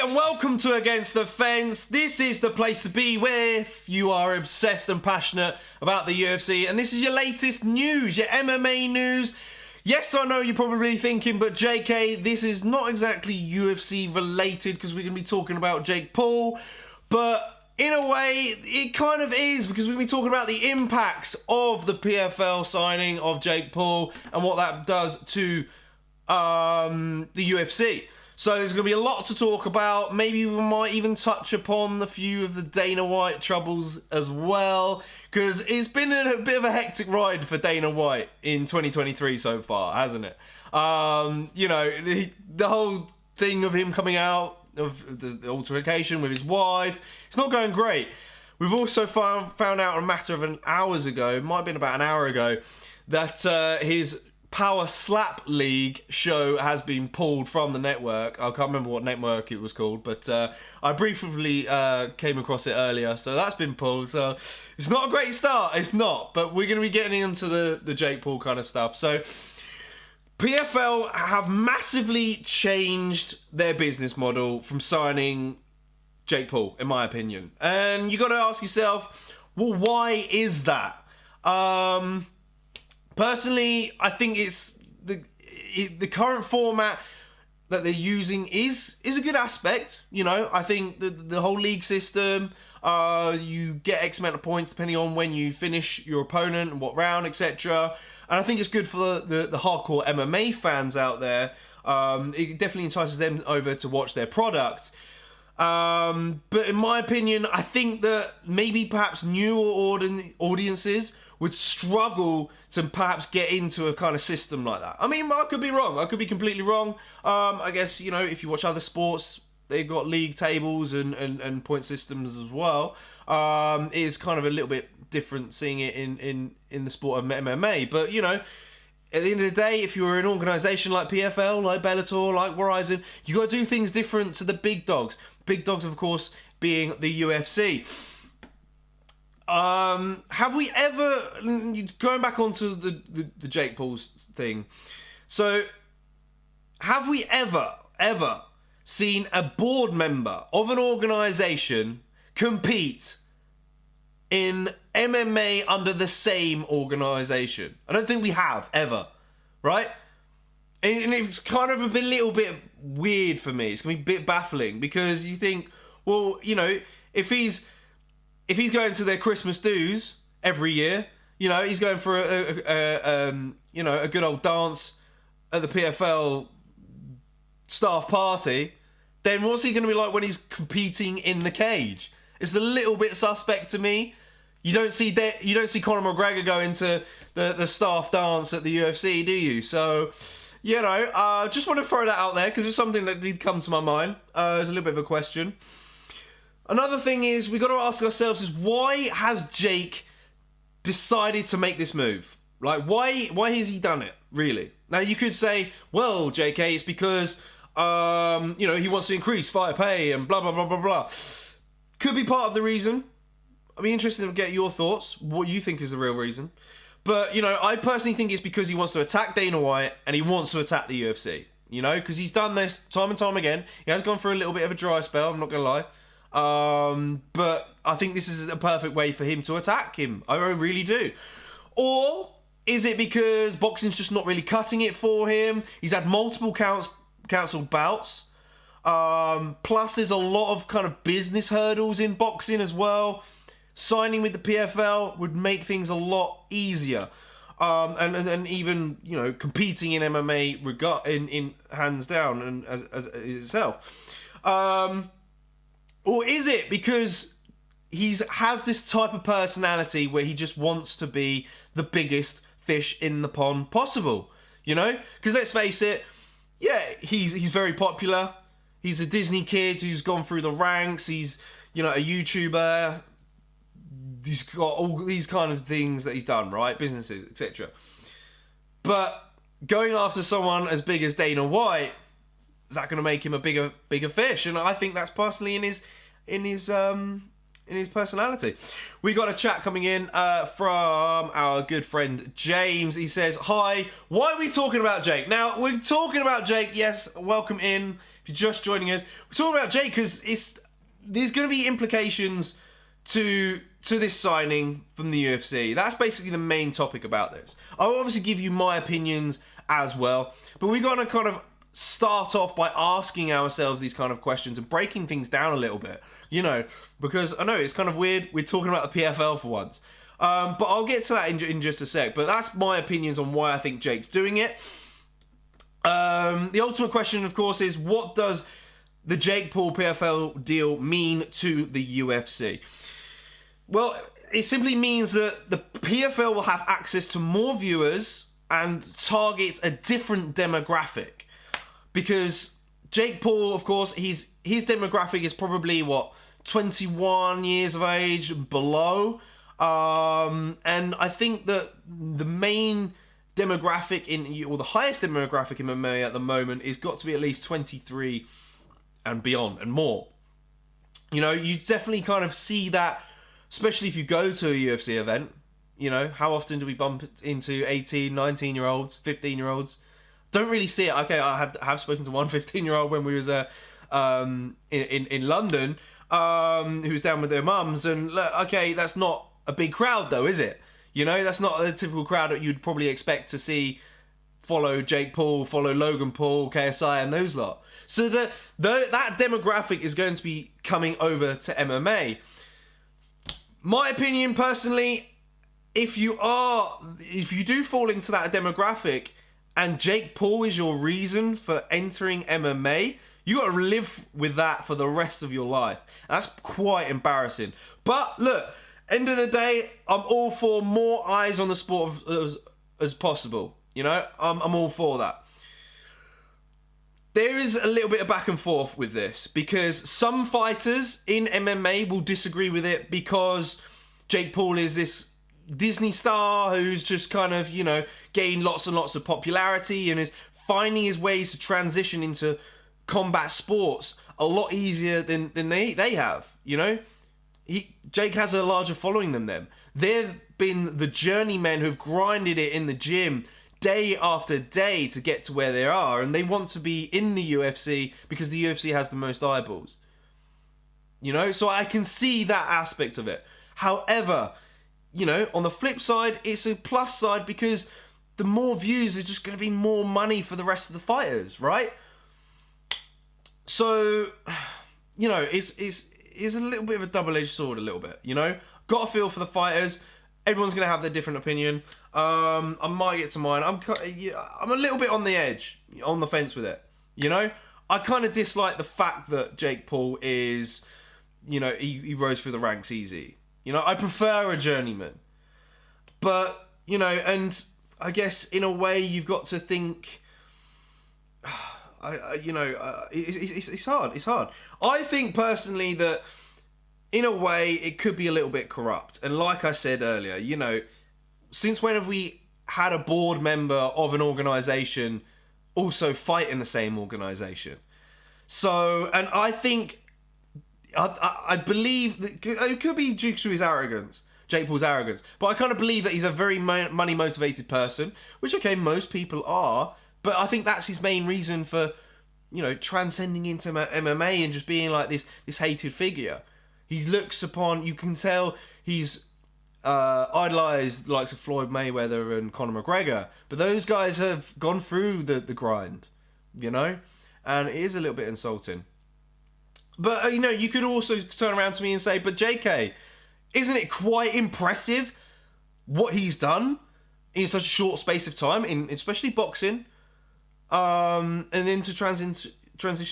and welcome to Against the Fence. This is the place to be if you are obsessed and passionate about the UFC, and this is your latest news, your MMA news. Yes, I know you're probably thinking, but JK, this is not exactly UFC related because we're going to be talking about Jake Paul, but in a way, it kind of is because we're going to be talking about the impacts of the PFL signing of Jake Paul and what that does to the UFC. So there's going to be a lot to talk about. Maybe we might even touch upon a few of the Dana White troubles as well, because it's been a bit of a hectic ride for Dana White in 2023 so far, hasn't it? You know, the whole thing of him coming out, of the altercation with his wife, it's not going great. We've also found out a matter of hours ago, it might have been about an hour ago, that his Power Slap League show has been pulled from the network. I can't remember what network it was called, but I briefly came across it earlier. So that's been pulled. So it's not a great start. It's not. But we're going to be getting into the Jake Paul kind of stuff. So PFL have massively changed their business model from signing Jake Paul, in my opinion. And you got to ask yourself, well, why is that? Personally, I think it's the current format that they're using is a good aspect. You know, I think the whole league system, you get X amount of points depending on when you finish your opponent and what round, etc. And I think it's good for the hardcore MMA fans out there. It definitely entices them over to watch their product. But in my opinion, I think that maybe perhaps newer audiences would struggle to perhaps get into a kind of system like that. I mean, I could be wrong. I could be completely wrong. I guess, you know, if you watch other sports, they've got league tables and point systems as well. It is kind of a little bit different seeing it in the sport of MMA. But, you know, at the end of the day, if you're an organisation like PFL, like Bellator, like Horizon, you got to do things different to the big dogs. Big dogs, of course, being the UFC. Have we ever, going back onto the Jake Paul's thing, so have we ever seen a board member of an organisation compete in MMA under the same organisation? I don't think we have, ever, right? And it's kind of a little bit weird for me. It's going to be a bit baffling because you think, well, you know, if he's going to their Christmas dues every year, you know, he's going for a good old dance at the PFL staff party, then what's he going to be like when he's competing in the cage? It's a little bit suspect to me. You don't see Conor McGregor going to the staff dance at the UFC, do you? So, you know, just want to throw that out there because it's something that did come to my mind. It's a little bit of a question. Another thing is, we got to ask ourselves is, why has Jake decided to make this move? Like, why has he done it, really? Now, you could say, well, JK, it's because, you know, he wants to increase fighter pay and blah, blah, blah, blah, blah. Could be part of the reason. I'd be interested to get your thoughts, what you think is the real reason. But, you know, I personally think it's because he wants to attack Dana White and he wants to attack the UFC. You know, because he's done this time and time again. He has gone for a little bit of a dry spell, I'm not going to lie. But I think this is a perfect way for him to attack him. I really do. Or is it because boxing's just not really cutting it for him? He's had multiple cancelled bouts. Plus there's a lot of kind of business hurdles in boxing as well. Signing with the PFL would make things a lot easier. And even, you know, competing in MMA in hands down and as itself. Or is it because he has this type of personality where he just wants to be the biggest fish in the pond possible? You know? Because let's face it, yeah, he's very popular. He's a Disney kid who's gone through the ranks. He's, you know, a YouTuber. He's got all these kind of things that he's done, right? Businesses, etc. But going after someone as big as Dana White, is that going to make him a bigger fish? And I think that's personally in his personality. We got a chat coming in from our good friend James. He says, "Hi, why are we talking about Jake?" Now, we're talking about Jake. Yes, welcome in. If you're just joining us, we're talking about Jake because there's going to be implications to this signing from the UFC. That's basically the main topic about this. I'll obviously give you my opinions as well, but we're going to kind of start off by asking ourselves these kind of questions and breaking things down a little bit, because I know it's kind of weird. We're talking about the PFL for once, but I'll get to that in just a sec. But that's my opinions on why I think Jake's doing it. The ultimate question, of course, is what does the Jake Paul PFL deal mean to the UFC? Well, it simply means that the PFL will have access to more viewers and target a different demographic. Because Jake Paul, of course, his demographic is probably, 21 years of age and below. And I think that the main demographic or the highest demographic in MMA at the moment is got to be at least 23 and beyond and more. You definitely kind of see that, especially if you go to a UFC event. How often do we bump into 18, 19-year-olds, 15-year-olds? Don't really see it. Okay, I have spoken to one 15-year-old when we was in London, who was down with their mums, and look, okay, that's not a big crowd though, is it? That's not a typical crowd that you'd probably expect to see follow Jake Paul, follow Logan Paul, KSI, and those lot. So that demographic is going to be coming over to MMA. My opinion, personally, if you do fall into that demographic, and Jake Paul is your reason for entering MMA, you got to live with that for the rest of your life. That's quite embarrassing. But look, end of the day, I'm all for more eyes on the sport as possible. I'm all for that. There is a little bit of back and forth with this because some fighters in MMA will disagree with it because Jake Paul is this Disney star who's just kind of, gained lots and lots of popularity and is finding his ways to transition into combat sports a lot easier than they have, Jake has a larger following than them. They've been the journeymen who've grinded it in the gym day after day to get to where they are, and they want to be in the UFC because the UFC has the most eyeballs. So I can see that aspect of it. However, on the flip side, it's a plus side because the more views, there's just going to be more money for the rest of the fighters, right? So, it's a little bit of a double-edged sword, a little bit, Got a feel for the fighters. Everyone's going to have their different opinion. I might get to mine. I'm a little bit on the edge, on the fence with it, I kind of dislike the fact that Jake Paul is, he rose through the ranks easy. I prefer a journeyman. But, and I guess in a way you've got to think, it's hard. It's hard. I think personally that in a way it could be a little bit corrupt. And like I said earlier, since when have we had a board member of an organisation also fight in the same organisation? So, and I think, I believe that it could be due to his arrogance, Jake Paul's arrogance, but I kind of believe that he's a very money motivated person, which okay, most people are, but I think that's his main reason for, transcending into MMA and just being like this hated figure. He looks upon, you can tell he's idolised the likes of Floyd Mayweather and Conor McGregor, but those guys have gone through the grind, and it is a little bit insulting. But, you could also turn around to me and say, but JK, isn't it quite impressive what he's done in such a short space of time, especially boxing, and then to transition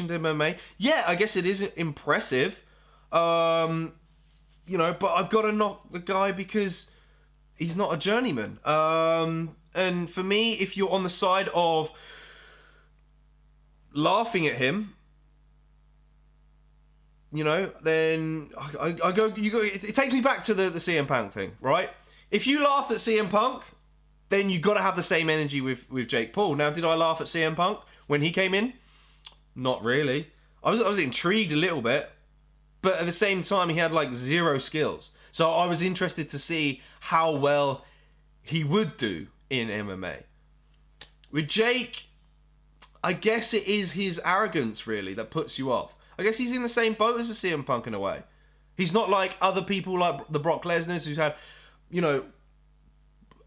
to MMA? Yeah, I guess it is impressive, but I've got to knock the guy because he's not a journeyman. And for me, if you're on the side of laughing at him, then I go. It takes me back to the CM Punk thing, right? If you laughed at CM Punk, then you got to have the same energy with Jake Paul. Now, did I laugh at CM Punk when he came in? Not really. I was intrigued a little bit, but at the same time, he had like zero skills. So I was interested to see how well he would do in MMA. With Jake, I guess it is his arrogance really that puts you off. I guess he's in the same boat as a CM Punk in a way. He's not like other people like the Brock Lesnar's who's had, you know,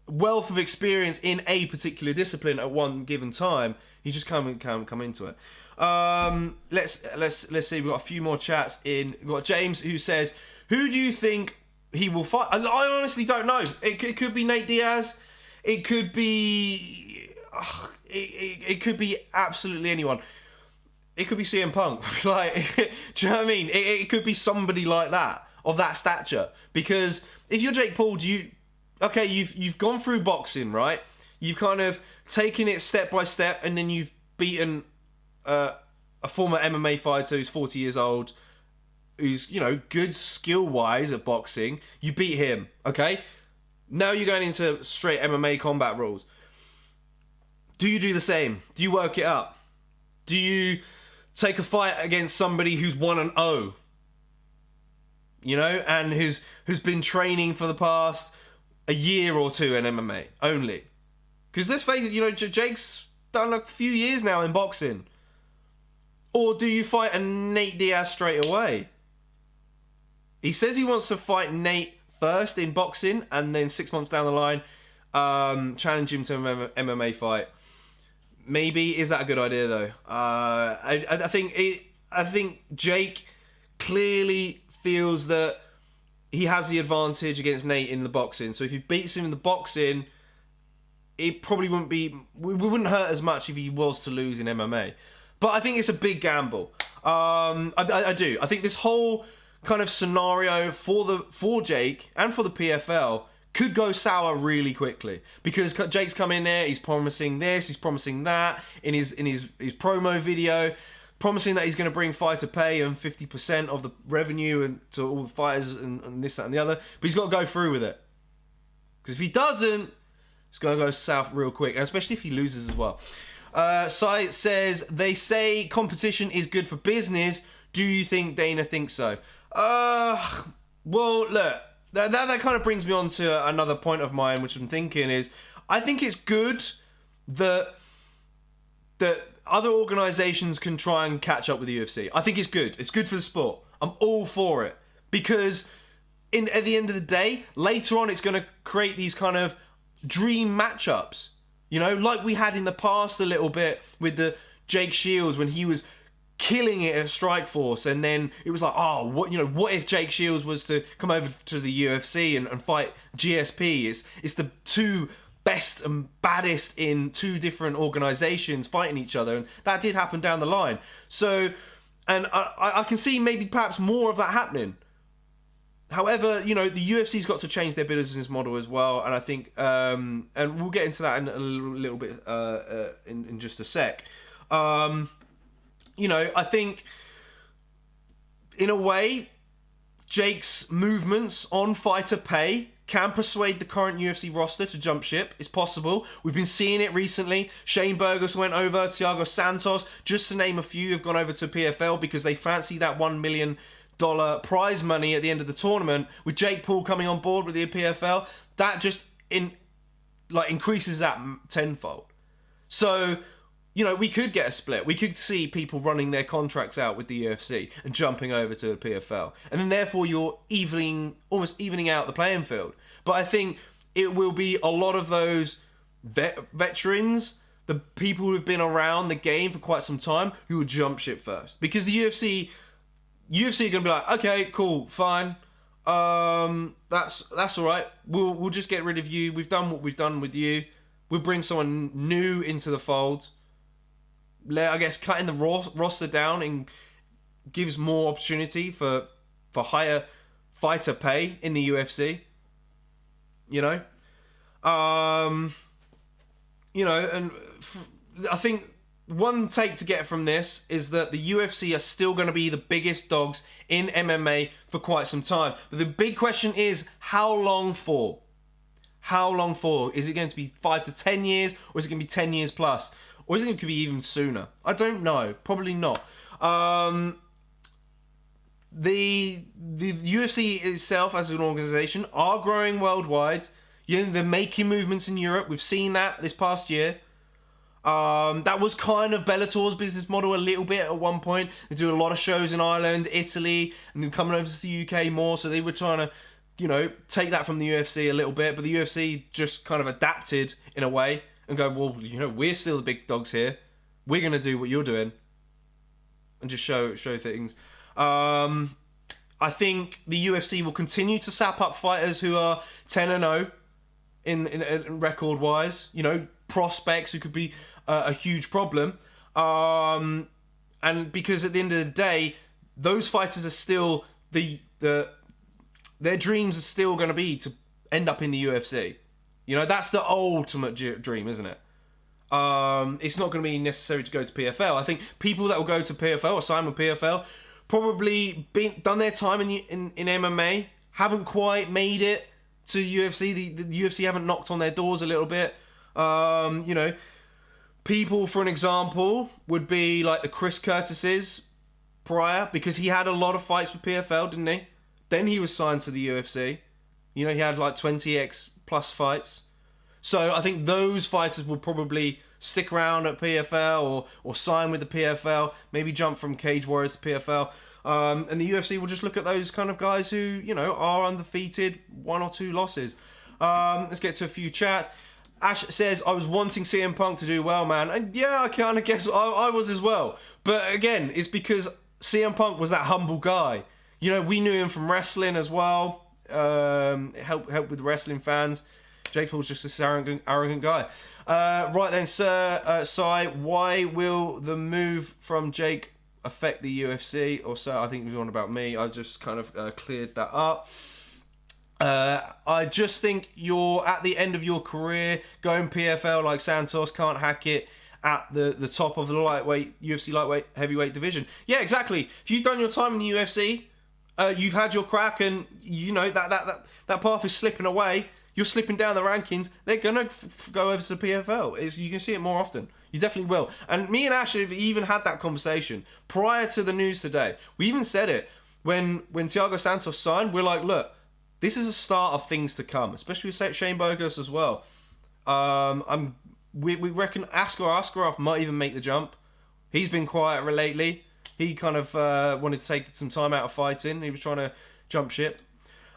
wealth of experience in a particular discipline at one given time. He just come into it. Let's see. We've got a few more chats in. We've got James who says, "Who do you think he will fight?" I honestly don't know. It could be Nate Diaz. It could be. It could be absolutely anyone. It could be CM Punk. Like, do you know what I mean? It could be somebody like that, of that stature. Because if you're Jake Paul, you've gone through boxing, right? You've kind of taken it step by step, and then you've beaten a former MMA fighter who's 40 years old, who's, you know, good skill-wise at boxing. You beat him, okay? Now you're going into straight MMA combat rules. Do you do the same? Do you work it up? Do you take a fight against somebody who's 1-0? You know, and who's been training for the past a year or two in MMA only. Because let's face it, you know, Jake's done a few years now in boxing. Or do you fight a Nate Diaz straight away? He says he wants to fight Nate first in boxing, and then 6 months down the line, challenge him to an MMA fight. Maybe. Is that a good idea though? I think Jake clearly feels that he has the advantage against Nate in the boxing. So if he beats him in the boxing, it probably wouldn't be. We wouldn't hurt as much if he was to lose in MMA. But I think it's a big gamble. I do. I think this whole kind of scenario for Jake and for the PFL could go sour really quickly, because Jake's come in there, he's promising this, he's promising that in his promo video, promising that he's going to bring fighter pay and 50% of the revenue and to all the fighters and this, that, and the other. But he's got to go through with it, because if he doesn't, it's going to go south real quick, and especially if he loses as well. Sai says, they say competition is good for business. Do you think Dana thinks so? Well, look. That kind of brings me on to another point of mine, which I'm thinking is, I think it's good that other organisations can try and catch up with the UFC. I think it's good. It's good for the sport. I'm all for it. Because at the end of the day, later on, it's going to create these kind of dream matchups. You know, like we had in the past a little bit with the Jake Shields when he was killing it at Strikeforce, and then it was like, oh, what if Jake Shields was to come over to the UFC and fight GSP? It's the two best and baddest in two different organizations fighting each other, and that did happen down the line. So, and I can see maybe perhaps more of that happening. However, you know, the UFC's got to change their business model as well, and I think, and we'll get into that in a little bit in just a sec. You know, I think, in a way, Jake's movements on fighter pay can persuade the current UFC roster to jump ship. It's possible. We've been seeing it recently. Shane Burgos went over. Thiago Santos, just to name a few, have gone over to PFL because they fancy that $1 million prize money at the end of the tournament. With Jake Paul coming on board with the PFL, that just increases that tenfold. So, you know, we could get a split. We could see people running their contracts out with the UFC and jumping over to the PFL. And then therefore you're almost evening out the playing field. But I think it will be a lot of those veterans, the people who have been around the game for quite some time, who will jump ship first. Because the UFC are going to be like, okay, cool, fine. That's all right. We'll just get rid of you. We've done what we've done with you. We'll bring someone new into the fold. I guess cutting the roster down and gives more opportunity for higher fighter pay in the UFC. You know, and I think one take to get from this is that the UFC are still going to be the biggest dogs in MMA for quite some time. But the big question is, how long for? How long for? Is it going to be 5 to 10 years, or is it going to be 10 years plus? Or is it going to be even sooner? I don't know. Probably not. the UFC itself as an organization are growing worldwide. You know, they're making movements in Europe. We've seen that this past year. That was kind of Bellator's business model a little bit at one point. They do a lot of shows in Ireland, Italy, and then coming over to the UK more. So they were trying to, you know, take that from the UFC a little bit. But the UFC just kind of adapted in a way and go, well, you know, we're still the big dogs here. We're going to do what you're doing and just show things. I think the UFC will continue to sap up fighters who are 10-0 in record wise. You know, prospects who could be a huge problem. And because at the end of the day, those fighters are still their dreams are still going to be to end up in the UFC. You know, that's the ultimate dream, isn't it? It's not going to be necessary to go to PFL. I think people that will go to PFL or sign with PFL probably done their time in MMA, haven't quite made it to UFC. The UFC haven't knocked on their doors a little bit. You know, people, for an example, would be like the Chris Curtises prior, because he had a lot of fights with PFL, didn't he? Then he was signed to the UFC. You know, he had like 20x plus fights. So I think those fighters will probably stick around at PFL or sign with the PFL, maybe jump from Cage Warriors to PFL. And the UFC will just look at those kind of guys who, you know, are undefeated, 1 or 2 losses. Let's get to a few chats. Ash says, I was wanting CM Punk to do well, man. And yeah, I kind of guess I was as well. But again, it's because CM Punk was that humble guy. You know, we knew him from wrestling as well. Help with wrestling fans. Jake Paul's just this arrogant guy. Right then, sir, Sai, why will the move from Jake affect the UFC? Or so, I think he was on about me. I just kind of cleared that up. I just think you're at the end of your career. Going PFL like Santos can't hack it at the top of the lightweight UFC lightweight heavyweight division. Yeah, exactly. If you've done your time in the UFC, you've had your crack, and you know that path is slipping away. You're slipping down the rankings. They're gonna go over to the PFL. You can see it more often. You definitely will. And me and Ash have even had that conversation prior to the news today. We even said it when Thiago Santos signed. We're like, look, this is a start of things to come, especially with Shane Burgos as well. We reckon Askarov might even make the jump. He's been quiet lately. He kind of wanted to take some time out of fighting. He was trying to jump ship.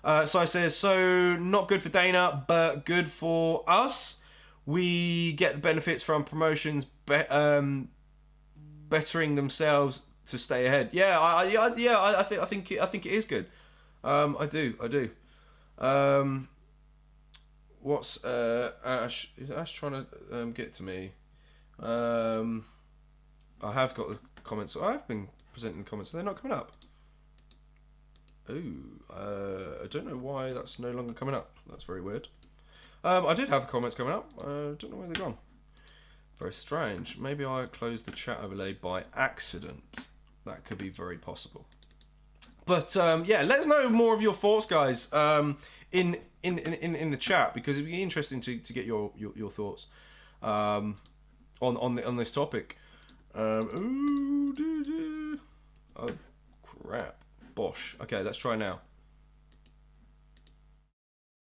Sai says, so not good for Dana, but good for us. We get the benefits from promotions bettering themselves to stay ahead. Yeah, I think it is good. I do. What's Ash? Is Ash trying to get to me? I have got the comments. I've been presenting comments. Are they not coming up? Ooh, I don't know why that's no longer coming up. That's very weird. I did have comments coming up. I don't know where they've gone. Very strange. Maybe I closed the chat overlay by accident. That could be very possible. But yeah, let us know more of your thoughts, guys, in the chat, because it'd be interesting to get your thoughts on this topic. Oh crap. Bosh. Okay, let's try now.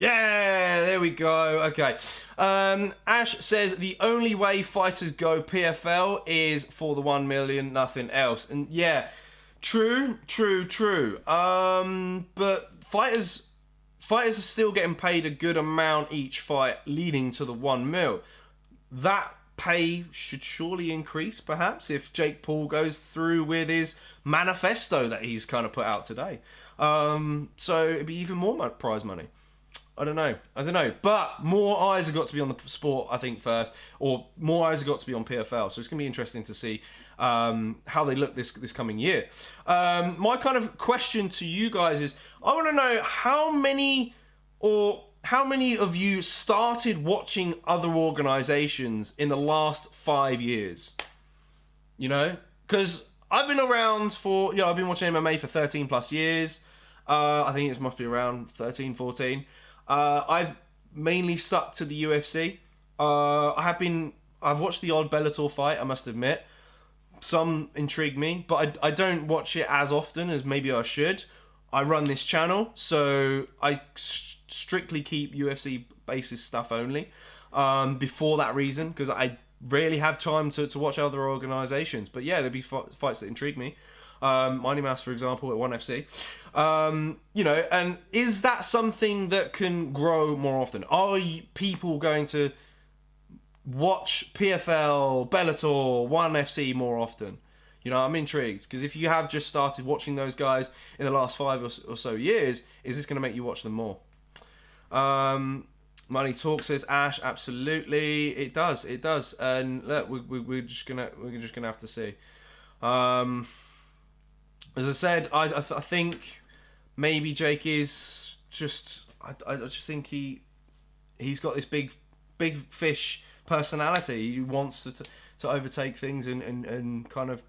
Yeah, there we go. Okay. Ash says the only way fighters go PFL is for the 1 million, nothing else. And yeah, true. But fighters are still getting paid a good amount each fight, leading to the 1 mil. That pay should surely increase, perhaps, if Jake Paul goes through with his manifesto that he's kind of put out today. So it'd be even more prize money. I don't know. But more eyes have got to be on the sport, I think, first. Or more eyes have got to be on PFL. So it's going to be interesting to see how they look this coming year. My kind of question to you guys is, I want to know how many of you started watching other organizations in the last 5 years? You know? Because I've been around I've been watching MMA for 13 plus years. I think it must be around 13, 14. I've mainly stuck to the UFC. I've watched the odd Bellator fight, I must admit. Some intrigue me, but I don't watch it as often as maybe I should. I run this channel, so I strictly keep UFC basis stuff only. Before that reason, because I rarely have time to watch other organisations. But yeah, there'd be fights that intrigue me. Mighty Mouse, for example, at 1FC. You know, and is that something that can grow more often? Are people going to watch PFL, Bellator, 1FC more often? You know, I'm intrigued, because if you have just started watching those guys in the last 5 or so years, is this going to make you watch them more? Money Talk says Ash, absolutely, it does, and look, we're just gonna have to see. As I said, I think maybe Jake is just, I just think he's got this big fish personality. He wants to overtake things and kind of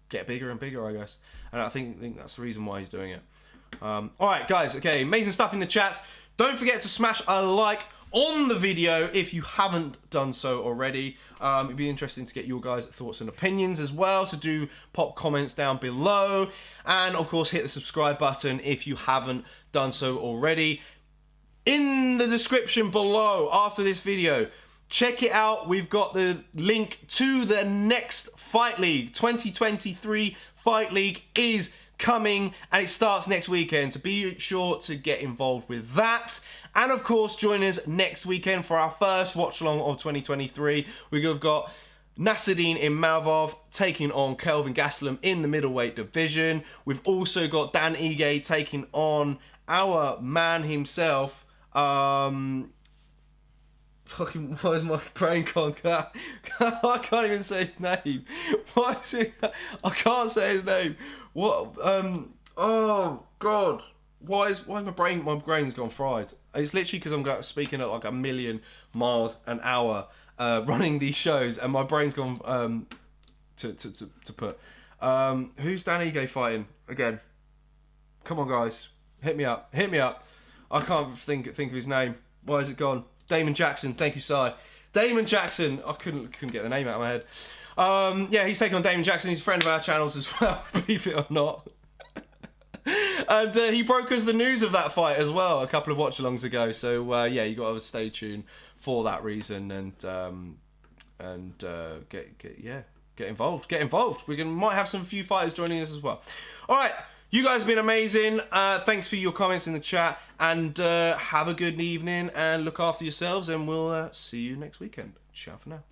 get bigger and bigger, I guess. And I think that's the reason why he's doing it. All right, guys. Okay, amazing stuff in the chats. Don't forget to smash a like on the video if you haven't done so already. It'd be interesting to get your guys' thoughts and opinions as well, so do pop comments down below, and of course hit the subscribe button if you haven't done so already. In the description below after this video, check it out. We've got the link to the next Fight League. 2023 Fight League is coming, and it starts next weekend, so be sure to get involved with that. And of course, join us next weekend for our first watch along of 2023. We've got Nasruddin Imavov taking on Kelvin Gastelum in the middleweight division. We've also got Dan Ige taking on our man himself. Fucking, why is my brain gone? I can't even say his name. Why is it? I can't say his name. What? Oh God. Why is my brain's gone fried? It's literally because I'm speaking at like 1,000,000 miles an hour, running these shows, and my brain's gone to put. Who's Dan Ige fighting again? Come on, guys, hit me up. I can't think of his name. Why is it gone? Damon Jackson. Thank you, Si. Damon Jackson. I couldn't get the name out of my head. Yeah, he's taking on Damon Jackson. He's a friend of our channels as well, believe it or not. And he broke us the news of that fight as well a couple of watch-alongs ago. So yeah, you got to stay tuned for that reason, and get involved. We might have some few fighters joining us as well. All right, you guys have been amazing. Thanks for your comments in the chat, and have a good evening and look after yourselves. And we'll see you next weekend. Ciao for now.